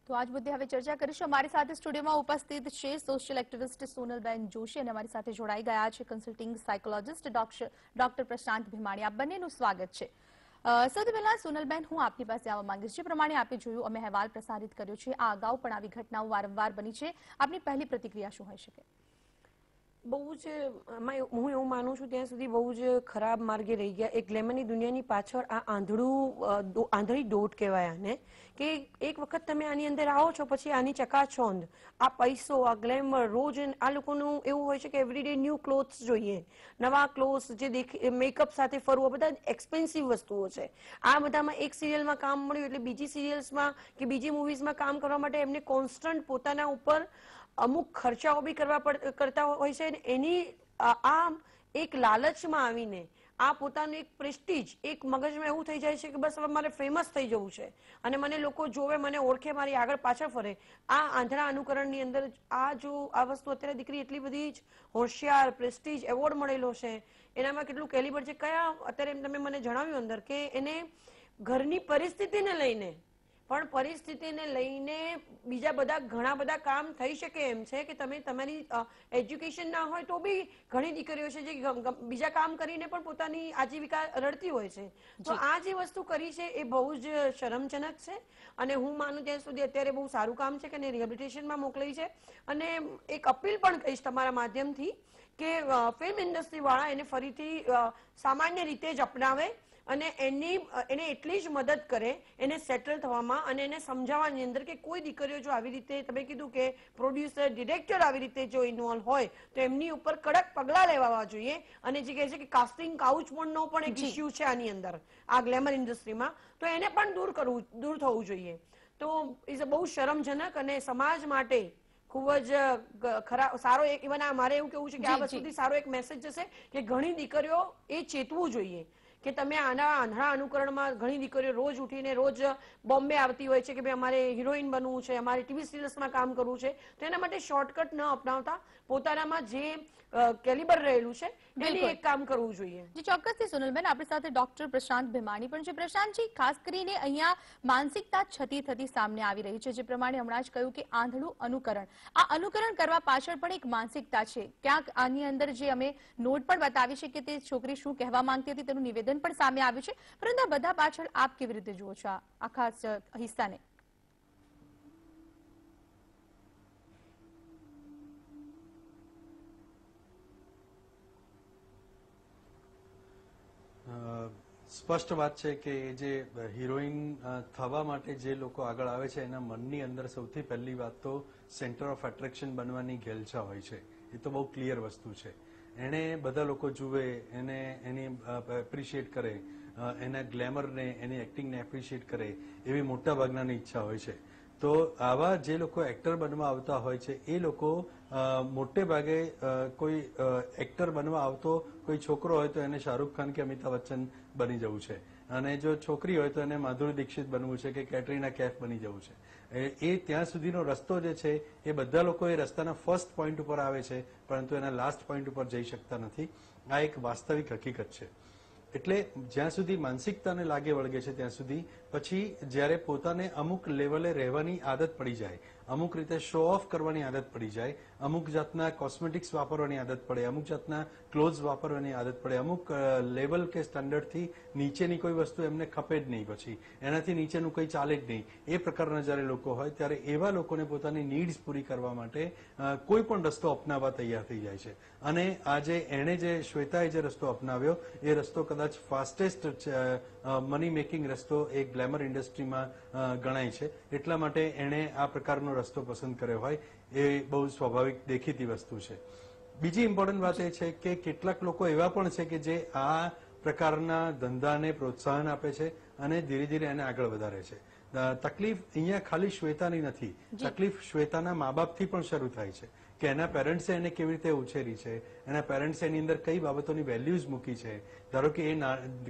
તો આજ મુદ્દે હવે ચર્ચા કરીશું. અમારી સાથે સ્ટુડિયોમાં ઉપસ્થિત છે સોશિયલ એક્ટિવિસ્ટ સોનલબેન જોશી અને અમારી સાથે જોડાઈ ગયા છે કન્સલ્ટિંગ સાયકોલોજીસ્ટ ડોક્ટર પ્રશાંત ભીમાણી. આપ બંનેનું સ્વાગત છે. સૌથી પહેલા સોનલબેન, હું આપની પાસે આવવા માંગીશ. જે પ્રમાણે આપે જોયું, અમે અહેવાલ પ્રસારિત કર્યો છે, આ અગાઉ પણ આવી ઘટનાઓ વારંવાર બની છે. આપની પહેલી પ્રતિક્રિયા શું હોઈ શકે? બહુ જ હું એવું માનું છું ત્યાં સુધી બહુ જ ખરાબ માર્ગે રહી ગયા. એક ગ્લેમરની દુનિયાની પાછળ આ આંધળી દોટ કહેવાય આને, કે એક વખત તમે આની અંદર આવો છો પછી આની ચકાચોંધ, આ પૈસો, આ ગ્લેમર, રોજ આ લોકોનું એવું હોય છે કે એવરીડે ન્યૂ ક્લોથ્સ જોઈએ, નવા ક્લોથ્સ, જે મેકઅપ સાથે ફરવું, બધા એક્સપેન્સિવ વસ્તુઓ છે. આ બધામાં એક સિરિયલમાં કામ મળ્યું એટલે બીજી સિરિયલ્સમાં કે બીજી મૂવીઝમાં કામ કરવા માટે એમને કોન્સ્ટન્ટ પોતાના ઉપર અમુક ખર્ચાઓ બી કરતા હોય છે. એની આ એક લાલચમાં આવીને આ પોતાનું એક પ્રેસ્ટીજ, એક મગજમાં એવું થઈ જાય છે કે બસ હવે મારે ફેમસ થઈ જવું છે અને મને લોકો જોવે, મને ઓળખે, મારી આગળ પાછળ ફરે. આ આંધળા અનુકરણની અંદર આ વસ્તુ અત્યારે દીકરી એટલી બધી જ હોશિયાર, પ્રેસ્ટીજ, એવોર્ડ મળેલો છે, એનામાં કેટલું કેલિબર છે. કયા અત્યારે તમે મને જણાવ્યું અંદર કે એને ઘરની પરિસ્થિતિને લઈને, પણ પરિસ્થિતિને લઈને બીજા બધા ઘણા બધા કામ થઈ શકે એમ છે કે તમે તમારી એજ્યુકેશન ના હોય તો બી ઘણી દીકરીઓ છે જે બીજા કામ કરીને પણ પોતાની આજીવિકા રડતી હોય છે. તો આ જે વસ્તુ કરી છે એ બહુ જ શરમજનક છે અને હું માનું ત્યાં સુધી અત્યારે બહુ સારું કામ છે કે એને રિહેબિલિટેશનમાં મોકલી છે. અને એક અપીલ પણ કહીશ તમારા માધ્યમથી કે ફિલ્મ ઇન્ડસ્ટ્રી વાળા એને ફરીથી સામાન્ય રીતે જ અપનાવે અને એને એટલી જ મદદ કરે એને સેટલ થવામાં અને એને સમજાવવાની અંદર કે કોઈ દીકરીઓ જો આવી રીતે, તમે કીધું કે પ્રોડ્યુસર, ડિરેક્ટર આવી રીતે જો ઇન્વોલ્વ હોય તો એમની ઉપર કડક પગલાં લેવા જોઈએ. અને જે કહે છે કે કાસ્ટિંગ કાઉચ નો પણ એક ઇસ્યુ છે આની અંદર, આ ગ્લેમર ઇન્ડસ્ટ્રીમાં, તો એને પણ દૂર થવું જોઈએ. તો ઇઝ બહુ શરમજનક અને સમાજ માટે ખૂબ જ સારો એક, ઇવન મારે એવું કેવું છે કે આ વસ્તુથી સારો એક મેસેજ જશે કે ઘણી દીકરીઓ એ ચેતવું જોઈએ કે તમે આના આંધળા અનુકરણમાં ઘણી દીકરીઓ રોજ ઉઠીને રોજ બોમ્બે આવતી હોય છે કે ભાઈ અમારે હિરોઈન બનવું છે, અમારે ટીવી સિરિયલ્સમાં કામ કરવું છે. તો એના માટે શોર્ટકટ ન અપનાવતા પોતાનામાં જે કેલિબર રહેલું છે એની એક કામ કરવું જોઈએ. જી ચોક્કસથી સોનલબેન, આપણી સાથે ડોક્ટર પ્રશાંત ભીમાણી પણ છે. પ્રશાંતજી, ખાસ કરીને અહીંયા માનસિકતા છતી થતી સામે આવી રહી છે. જે પ્રમાણે હમણાં જ કહ્યું કે આંધળું અનુકરણ, આ અનુકરણ કરવા પાછળ પણ એક માનસિકતા છે. ક્યાંક આની અંદર જે અમે નોટ પણ બતાવી છે કે તે છોકરી શું કહેવા માંગતી હતી તેનું નિવેદન પણ સામે આવ્યું છે. પરંતુ આ બધા પાછળ આપ કેવી રીતે જુઓ છો આ ખાસ હિસ્સાને? સ્પષ્ટ વાત છે કે જે હિરોઈન થવા માટે જે લોકો આગળ આવે છે એના મનની અંદર સૌથી પહેલી વાત તો સેન્ટર ઓફ એટ્રેક્શન બનવાની ઘેલછા હોય છે. એ તો બહુ ક્લિયર વસ્તુ છે. એને બધા લોકો જુએ, એને એની એપ્રિશિએટ કરે, એના ગ્લેમરને, એની એક્ટિંગને એપ્રિશિએટ કરે, એવી મોટા ભાગનાની ઈચ્છા હોય છે. તો આવા જે લોકો એક્ટર બનવા આવતા હોય છે એ લોકો મોટે ભાગે કોઈ એક્ટર બનવા આવતો કોઈ છોકરો હોય તો એને શાહરૂખ ખાન કે અમિતાભ બચ્ચન બની જવું છે, અને જો છોકરી હોય તો એને માધુરી દીક્ષિત બનવું છે કે કેટરીના કૈફ બની જવું છે. એ ત્યાં સુધીનો રસ્તો જે છે એ બધા લોકો એ રસ્તાના ફર્સ્ટ પોઈન્ટ ઉપર આવે છે, પરંતુ એના લાસ્ટ પોઈન્ટ ઉપર જઈ શકતા નથી. આ એક વાસ્તવિક હકીકત છે. એટલે જ્યાં સુધી માનસિકતાને લાગે વળગે છે ત્યાં સુધી પછી જ્યારે પોતાને અમુક લેવલે રહેવાની આદત પડી જાય, અમુક રીતે શો ઓફ કરવાની આદત પડી જાય, અમુક જાતના કોસ્મેટિક્સ વાપરવાની આદત પડે, અમુક જાતના ક્લોથ્સ વાપરવાની આદત પડે, અમુક લેવલ કે સ્ટાન્ડર્ડથી નીચેની કોઈ વસ્તુ એમને ખપે જ નહીં, પછી એનાથી નીચેનું કંઈ ચાલે જ નહીં, એ પ્રકારના જ્યારે લોકો હોય ત્યારે એવા લોકોને પોતાની નીડ્સ પૂરી કરવા માટે કોઈ પણ રસ્તો અપનાવવા તૈયાર થઈ જાય છે. અને આજે એણે જે શ્વેતાએ જે રસ્તો અપનાવ્યો એ રસ્તો કદાચ ફાસ્ટેસ્ટ મની મેકિંગ રસ્તો એ ગ્લેમર ઇન્ડસ્ટ્રીમાં ગણાય છે. એટલા માટે એણે આ પ્રકારનો રસ્તો પસંદ કર્યો હોય એ બહુ સ્વાભાવિક દેખીતી વસ્તુ છે. બીજી ઇમ્પોર્ટન્ટ વાત એ છે કે કેટલાક લોકો એવા પણ છે કે જે આ પ્રકારના ધંધાને પ્રોત્સાહન આપે છે અને ધીરે ધીરે એને આગળ વધારે છે. તકલીફ અહીંયા ખાલી શ્વેતાની નથી, તકલીફ શ્વેતાના મા બાપથી પણ શરૂ થાય છે કે એના પેરેન્ટ્સે એને કેવી રીતે ઉછેરી છે, એના પેરેન્ટ્સે એની અંદર કઈ બાબતોની વેલ્યુઝ મૂકી છે. ધારો કે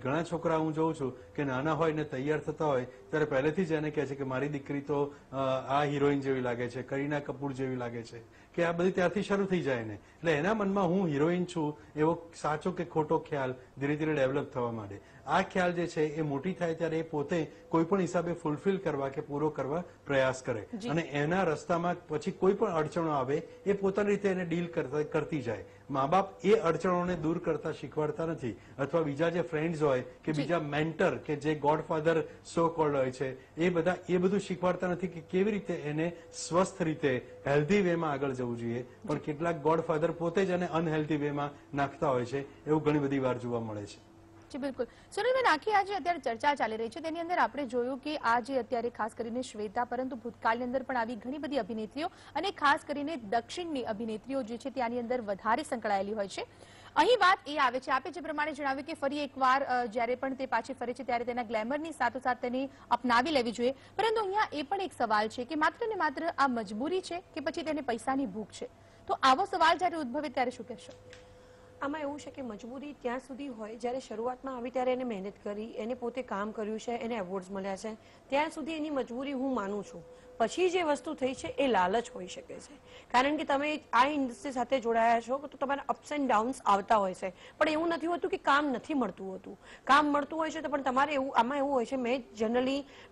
ઘણા છોકરા હું જોઉં છું કે નાના હોય ને તૈયાર થતા હોય ત્યારે પહેલેથી જ એને કહે છે કે મારી દીકરી તો આ હિરોઈન જેવી લાગે છે, કરીના કપૂર જેવી લાગે છે, કે આ બધી ત્યારથી શરૂ થઈ જાય એને. એટલે એના મનમાં હું હિરોઈન છું એવો સાચો કે ખોટો ખ્યાલ ધીરે ધીરે ડેવલપ થવા માંડે. આ ખ્યાલ જે છે એ મોટી થાય ત્યારે એ પોતે કોઈ પણ હિસાબે ફૂલફિલ કરવા કે પૂરો કરવા પ્રયાસ કરે અને એના રસ્તામાં પછી કોઈ પણ અડચણો આવે એ પોતાની રીતે એને ડીલ કરતી જાય. મા બાપ એ અડચણોને દૂર કરતા શીખવાડતા નથી, અથવા બીજા જે ફ્રેન્ડ્સ હોય કે બીજા મેન્ટર કે જે ગોડફાધર સો કોલ્ડ હોય છે એ બધું શીખવાડતા નથી કે કેવી રીતે એને સ્વસ્થ રીતે હેલ્ધી વેમાં આગળ જવું જોઈએ. પણ કેટલાક ગોડફાધર પોતે જ એને અનહેલ્ધી વેમાં નાખતા હોય છે, એવું ઘણી બધી વાર જોવા મળે છે. જી બિલકુલ. સોનલબેન, આખી આજે અત્યારે ચર્ચા ચાલી રહી છે તેની અંદર આપણે જોયું કે આજે અત્યારે ખાસ કરીને શ્વેતા, પરંતુ ભૂતકાળની અંદર પણ આવી ઘણી બધી અભિનેત્રીઓ અને ખાસ કરીને દક્ષિણની અભિનેત્રીઓ જે છે ત્યાંની અંદર વધારે સંકળાયેલી હોય છે. અહીં વાત એ આવે છે, આપે જે પ્રમાણે જણાવ્યું કે ફરી એકવાર જ્યારે પણ તે પાછી ફરે છે ત્યારે તેના ગ્લેમરની સાથોસાથ તેને અપનાવી લેવી જોઈએ, પરંતુ અહીંયા એ પણ એક સવાલ છે કે માત્ર ને માત્ર આ મજબૂરી છે કે પછી તેને પૈસાની ભૂખ છે? તો આવો સવાલ જ્યારે ઉદ્ભવે ત્યારે શું કહેશો? આમાં એવું છે કે મજબૂરી ત્યાં સુધી હોય જ્યારે શરૂઆતમાં આવી ત્યારે એને મહેનત કરી, એને પોતે કામ કર્યું છે, એને એવોર્ડ્સ મળ્યા છે, ત્યાં સુધી એની મજબૂરી હું માનું છું. પછી જે વસ્તુ થઈ છે એ લાલચ હોઈ શકે છે, કારણ કે તમે આ ઇન્ડસ્ટ્રી સાથે જોડાયા છો તો તમારા અપ્સ એન્ડ ડાઉન્સ આવતા હોય છે. પણ એવું નથી હોતું કે કામ નથી મળતું હોતું, કામ મળતું હોય છે તો પણ તમારે આમાં એવું હોય છે,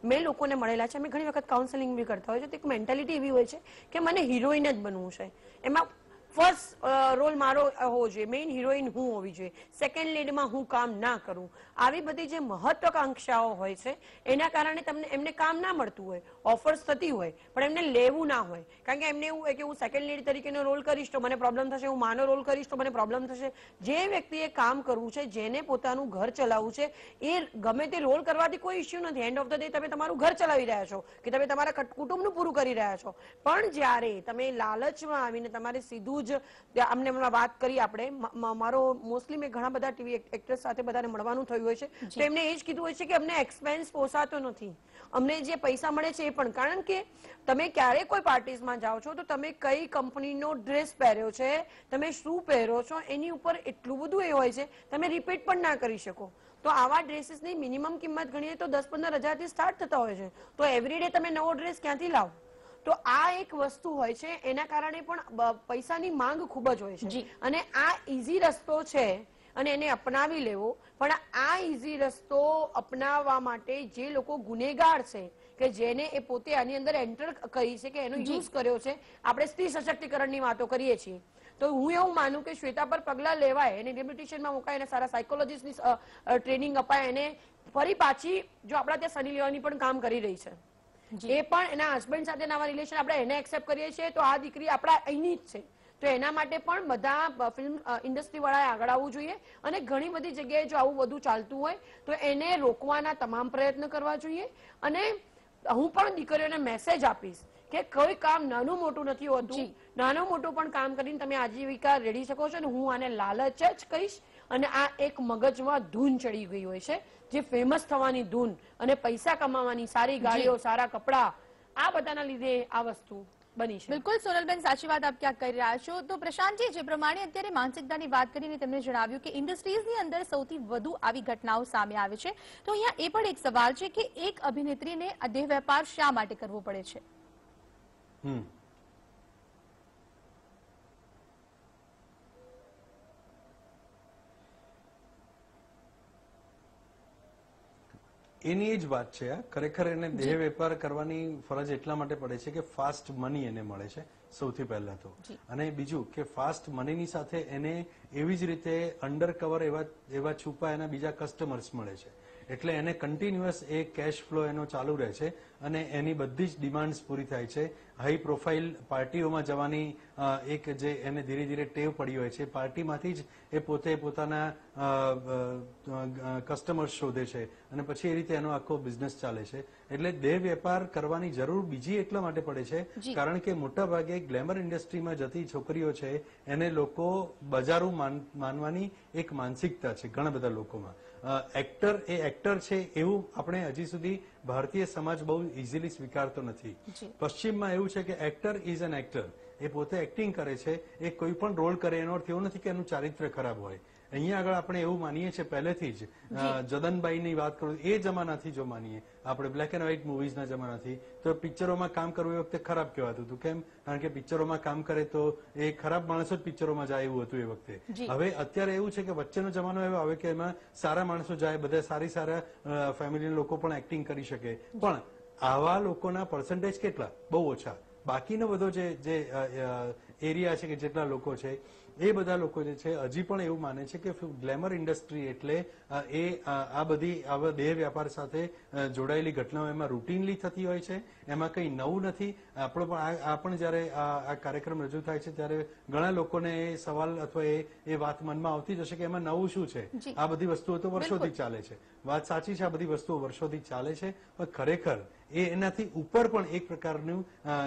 મેં લોકોને મળેલા છે, અમે ઘણી વખત કાઉન્સેલિંગ બી કરતા હોય છે, તો એક મેન્ટાલિટી એવી હોય છે કે મને હિરોઈન જ બનવું છે, એમાં ફર્સ્ટ રોલ મારો હોવો જોઈએ, મેઇન હિરોઈન હું હોવી જોઈએ, સેકન્ડ લીડમાં હું કામ ના કરું. આવી બધી જે મહત્વાકાંક્ષાઓ હોય છે એના કારણે એમને કામ ના મળતું હોય, ઓફર્સ થતી હોય પણ એમને લેવું ના હોય, કારણ કે એમને એવું હોય કે હું સેકન્ડ લીડ તરીકેનો રોલ કરીશ તો મને પ્રોબ્લેમ થશે, હું માનો રોલ કરીશ તો મને પ્રોબ્લેમ થશે. જે વ્યક્તિએ કામ કરવું છે, જેને પોતાનું ઘર ચલાવવું છે, એ ગમે તે રોલ કરવાથી કોઈ ઇસ્યુ નથી. એન્ડ ઓફ ધ ડે તમે તમારું ઘર ચલાવી રહ્યા છો કે તમે તમારા કુટુંબનું પૂરું કરી રહ્યા છો. પણ જ્યારે તમે લાલચમાં આવીને તમારે સીધું અમને વાત કરી, આપણે મારો મોસ્ટલી મેં ઘણા બધા ટીવી એક્ટર્સ સાથે બધાને મળવાનું થયું હોય છે, તો એમને એ જ કીધું હોય છે કે અમને એક્સપેન્સ પોસાતો નથી, અમને જે પૈસા મળે છે એ પણ. કારણ કે તમે ક્યારે કોઈ પાર્ટીઝમાં જાઓ છો તો તમે કઈ કંપનીનો ડ્રેસ પહેર્યો છે, તમે શું પહેરો છો, એની ઉપર એટલું બધું એ હોય છે, તમે રિપીટ પણ ના કરી શકો. તો આવા ડ્રેસીસની મિનિમમ કિંમત ગણીએ તો 10-15 હજારથી સ્ટાર્ટ થતા હોય છે. તો એવરીડે તમે નવો ડ્રેસ ક્યાંથી લાવો? તો આ એક વસ્તુ હોય છે, એના કારણે પણ પૈસાની માંગ ખૂબ જ હોય છે. અને આ ઈઝી રસ્તો છે અને એને અપનાવી લેવો, પણ આ ઈઝી રસ્તો અપનાવવા માટે જે લોકો ગુનેગાર છે કે જેને એ પોતે આની અંદર એન્ટર કરી છે કે એનો યુઝ કર્યો છે, આપણે સ્ત્રી સશક્તિકરણની વાતો કરીએ છીએ, તો હું એવું માનું કે શ્વેતા પર પગલા લેવાય, એને રિહેબિલિટેશનમાં મુકાય, એને સારા સાયકોલોજીસ્ટની ટ્રેનિંગ અપાય, એને ફરી પાછી, જો આપણા ત્યાં સની લિયોની પણ કામ કરી રહી છે, એ પણ એના હસબન્ડ સાથે નવા રિલેશન આપણે એને એક્સેપ્ટ કરીએ છીએ, તો આ દીકરી આપણા અહીંની જ છે. તો એના માટે પણ બધા ફિલ્મ ઇન્ડસ્ટ્રી વાળાએ આગળ આવવું જોઈએ અને ઘણી બધી જગ્યાએ જો આવું બધું ચાલતું હોય તો એને રોકવાના તમામ પ્રયત્ન કરવા જોઈએ. અને હું પણ દીકરીઓને મેસેજ આપીશ કે કોઈ કામ નાનું મોટું નથી હોતું, નાનું મોટું પણ કામ કરીને તમે આજીવિકા રેડી શકો છો. અને હું આને લાલચ જ કહીશ. અને આ એક મગજમાં ધૂન ચડી ગઈ હોય છે, જે ફેમસ થવાની ધૂન અને પૈસા કમાવાની, સારી ગાડીઓ, સારા કપડા, આ બધાના લીધે આ વસ્તુ બની છે. બિલકુલ સોનલબેન, સાચી વાત આપ ક્યાંક કરી રહ્યા છો. તો પ્રશાંતજી, જે પ્રમાણે અત્યારે માનસિકતાની વાત કરીને તેમણે જણાવ્યું કે ઇન્ડસ્ટ્રીઝની અંદર સૌથી વધુ આવી ઘટનાઓ સામે આવે છે, તો અહીંયા એ પણ એક સવાલ છે કે એક અભિનેત્રીને આ દેહ વેપાર શા માટે કરવો પડે છે? એની એ જ વાત છે. ખરેખર એને દેહ વેપાર કરવાની ફરજ એટલા માટે પડે છે કે ફાસ્ટ મની એને મળે છે સૌથી પહેલા તો, અને બીજું કે ફાસ્ટ મનીની સાથે એને એવી જ રીતે અંડર કવર એવા છુપાયેલા બીજા કસ્ટમર્સ મળે છે, એટલે એને કન્ટિન્યુઅસ એ કેશ ફ્લો એનો ચાલુ રહે છે અને એની બધી જ ડિમાન્ડ્સ પૂરી થાય છે. હાઈ પ્રોફાઇલ પાર્ટીઓમાં જવાની એક જે એને ધીરે ધીરે ટેવ પડી હોય છે, પાર્ટીમાંથી જ એ પોતે પોતાના કસ્ટમર્સ શોધે છે અને પછી એ રીતે એનો આખો બિઝનેસ ચાલે છે. એટલે દેહ વેપાર કરવાની જરૂર બીજી એટલા માટે પડે છે કારણ કે મોટા ભાગે ગ્લેમર ઇન્ડસ્ટ્રીમાં જતી છોકરીઓ છે એને લોકો બજારું માનવાની એક માનસિકતા છે ઘણા બધા લોકોમાં. એક્ટર એ એક્ટર છે એવું આપણે હજી સુધી ભારતીય સમાજ બહુ ઇઝીલી સ્વીકારતો નથી. પશ્ચિમમાં એવું છે કે એક્ટર ઇઝ એન એક્ટર, એ પોતે એક્ટિંગ કરે છે, એ કોઈ પણ રોલ કરે એનો અર્થ એવો નથી કે એનું ચારિત્ર ખરાબ હોય. અહીંયા આગળ આપણે એવું માનીએ છીએ પહેલેથી જ જદનબાઈની વાત કરું એ જમાનાથી જો માનીએ આપણે બ્લેક એન્ડ વ્હાઇટ મૂવીઝના જમાનાથી તો પિક્ચરોમાં કામ કરવું એ વખતે ખરાબ કહેવાતું હતું. કેમ? કારણ કે પિક્ચરોમાં કામ કરે તો એ ખરાબ માણસો જ પિક્ચરોમાં જાય એવું હતું એ વખતે. હવે અત્યારે એવું છે કે વચ્ચેનો જમાનો એવો આવે કે એમાં સારા માણસો જાય, બધા સારા ફેમિલીના લોકો પણ એક્ટિંગ કરી શકે, પણ આવા લોકોના પર્સન્ટેજ કેટલા? બહુ ઓછા. બાકીનો બધો જે એરિયા છે કે જેટલા લોકો છે એ બધા લોકો જે છે હજી પણ એવું માને છે કે ગ્લેમર ઇન્ડસ્ટ્રી એટલે આ બધી આવા દેહ વ્યાપાર સાથે જોડાયેલી ઘટનાઓ એમાં રૂટીનલી થતી હોય છે, એમાં કંઈ નવું નથી. આપણો પણ આ પણ જયારે આ કાર્યક્રમ રજૂ થાય છે ત્યારે ઘણા લોકોને એ સવાલ અથવા એ વાત મનમાં આવતી જ હશે કે એમાં નવું શું છે? આ બધી વસ્તુઓ તો વર્ષોથી ચાલે છે. વાત સાચી છે, આ બધી વસ્તુઓ વર્ષોથી ચાલે છે, પણ ખરેખર એનાથી ઉપર પણ એક પ્રકારનું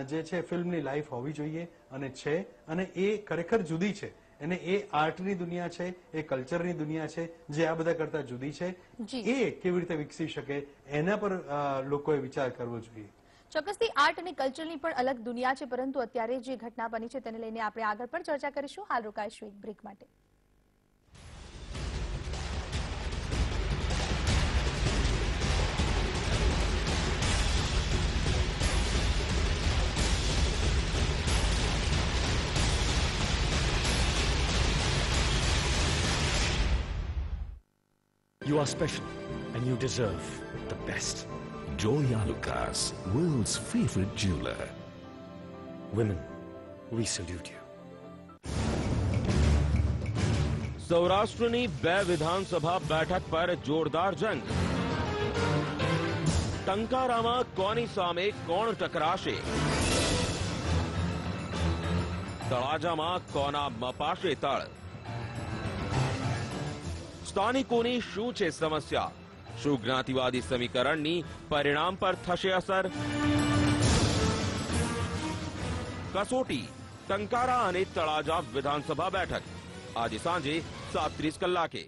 જે છે ફિલ્મની લાઈફ હોવી જોઈએ અને છે, અને એ ખરેખર જુદી છે. અને એ આર્ટની દુનિયા છે, એ કલ્ચરની દુનિયા છે જે આ બધા કરતા જુદી છે. એ કેવી રીતે વિકસી શકે એના પર લોકોએ વિચાર કરવો જોઈએ. ચોક્કસથી આર્ટ અને કલ્ચરની પણ અલગ દુનિયા છે, પરંતુ અત્યારે જે ઘટના બની છે તેને લઈને આપણે આગળ પણ ચર્ચા કરીશું. હાલ રોકાઈશું એક બ્રેક માટે. You are special and you deserve the best. Joya Lucas, world's favorite jeweler. Women, we salute you. સૌરાષ્ટ્રની 2 વિધાનસભા બેઠક પર જોરદાર જંગ. ટંકારામાં કોની સામે કોણ ટકરાશે? તળાજામાં કોના મપાશે તળ? સ્થાનિકોની શું છે સમસ્યા? શું જ્ઞાતિવાદી સમીકરણની પરિણામ પર થશે અસર? કસોટી ટંકારા અને તળાજા વિધાનસભા બેઠક આજે સાંજે 7:30 કલાકે.